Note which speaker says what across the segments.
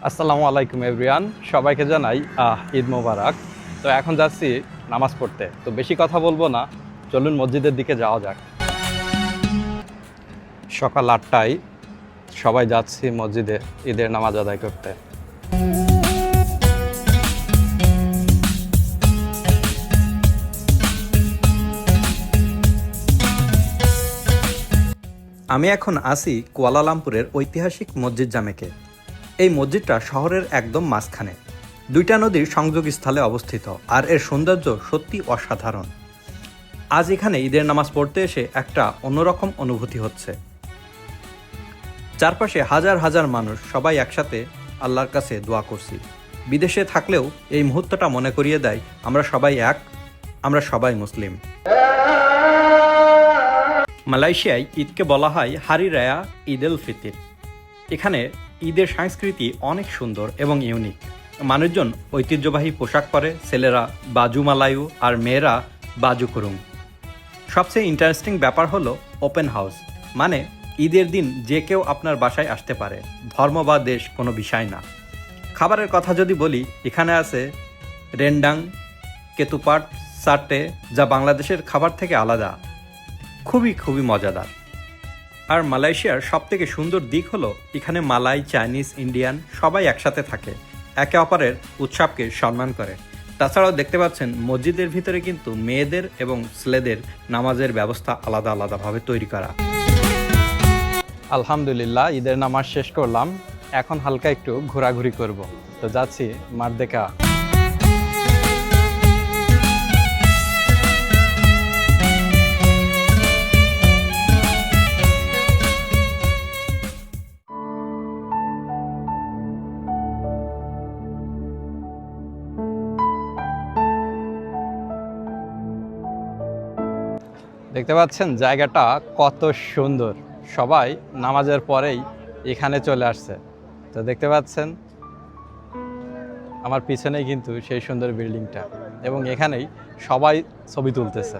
Speaker 1: আসসালামু আলাইকুম এভরিওয়ান, সবাইকে জানাই ঈদ মোবারক। তো এখন যাচ্ছি নামাজ পড়তে। তো বেশি কথা বলবো না, চলুন মসজিদের দিকে যাওয়া যাক। সকাল 8টায় সবাই যাচ্ছি মসজিদে ঈদের নামাজ আদায় করতে। আমি এখন আছি কুয়ালালামপুরের ঐতিহাসিক মসজিদ জামেকে। এই মসজিদটা শহরের একদম মাঝখানে, দুইটা নদীর সংযোগস্থলে অবস্থিত, আর এর সৌন্দর্য সত্যি অসাধারণ। আজ এখানে ঈদের নামাজ পড়তে এসে একটা অন্যরকম অনুভূতি হচ্ছে। চারপাশে হাজার হাজার মানুষ, সবাই একসাথে আল্লাহর কাছে দোয়া করছি। বিদেশে থাকলেও এই মুহূর্তটা মনে করিয়ে দেয় আমরা সবাই এক, আমরা সবাই মুসলিম। মালয়েশিয়ায় ঈদকে বলা হয় হারি রায়া ঈদ উল ফিতর। এখানে ঈদের সংস্কৃতি অনেক সুন্দর এবং ইউনিক। মানুষজন ঐতিহ্যবাহী পোশাক পরে, ছেলেরা বাজু মালায়ু আর মেয়েরা বাজু কুরুং। সবচেয়ে ইন্টারেস্টিং ব্যাপার হলো ওপেন হাউস, মানে ঈদের দিন যে কেউ আপনার বাসায় আসতে পারে, ধর্ম বা দেশ কোনো বিষয় না। খাবারের কথা যদি বলি, এখানে আছে রেন্ডাং, কেতুপাট, সাটে, যা বাংলাদেশের খাবার থেকে আলাদা, খুবই মজাদার। আর মালয়েশিয়ার সবথেকে সুন্দর দিক হলো এখানে মালাই, চাইনিজ, ইন্ডিয়ান সবাই একসাথে থাকে, একে অপরের উৎসবকে সম্মান করে। তাছাড়াও দেখতে পাচ্ছেন মসজিদের ভিতরে কিন্তু মেয়েদের এবং ছেলেদের নামাজের ব্যবস্থা আলাদাভাবে তৈরি করা। আলহামদুলিল্লাহ, ঈদের নামাজ শেষ করলাম, এখন হালকা একটু ঘোরাঘুরি করব। তো যাচ্ছি মারদেকা। দেখতে পাচ্ছেন জায়গাটা কত সুন্দর, সবাই নামাজের পরেই এখানে চলে আসছে। তো দেখতে পাচ্ছেন আমার পিছনেই কিন্তু সেই সুন্দর বিল্ডিংটা, এবং এখানেই সবাই ছবি তুলতেছে।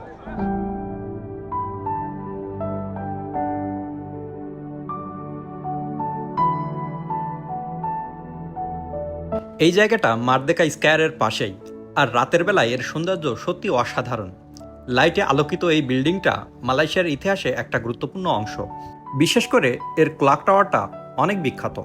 Speaker 1: এই জায়গাটা মারদেকা স্কয়ারের পাশেই, আর রাতের বেলায় এর সৌন্দর্য সত্যি অসাধারণ। লাইটে আলোকিত এই বিল্ডিংটা মালয়েশিয়ার ইতিহাসে একটা গুরুত্বপূর্ণ অংশ। বিশেষ করে এর ক্লক টাওয়ারটা অনেক বিখ্যাত।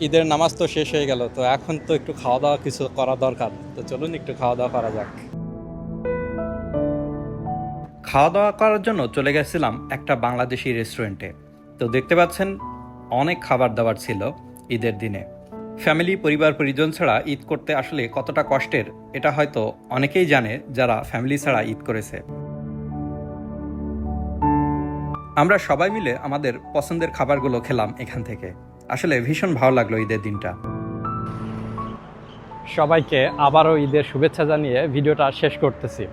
Speaker 1: ঈদের নামাজ তো শেষ হয়ে গেল, তো এখন তো একটু খাওয়া দাওয়া কিছু করা দরকার। তো চলুন একটু খাওয়া দাওয়া করা যাক। খাওয়া দাওয়া করার জন্য চলে গেছিলাম একটা বাংলাদেশি রেস্টুরেন্টে। তো দেখতে পাচ্ছেন অনেক খাবার দাবার ছিল ঈদের দিনে। ফ্যামিলি, পরিবার পরিজন ছাড়া ঈদ করতে আসলে কতটা কষ্টের, এটা হয়তো অনেকেই জানে যারা ফ্যামিলি ছাড়া ঈদ করেছে। আমরা সবাই মিলে আমাদের পছন্দের খাবারগুলো খেলাম এখান থেকে। আসলে ভীষণ ভালো লাগলো ঈদের দিনটা। সবাইকে আবারও ঈদের শুভেচ্ছা জানিয়ে ভিডিওটা শেষ করতেছি।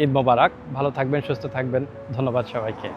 Speaker 1: ঈদ মোবারক, ভালো থাকবেন, সুস্থ থাকবেন, ধন্যবাদ সবাইকে।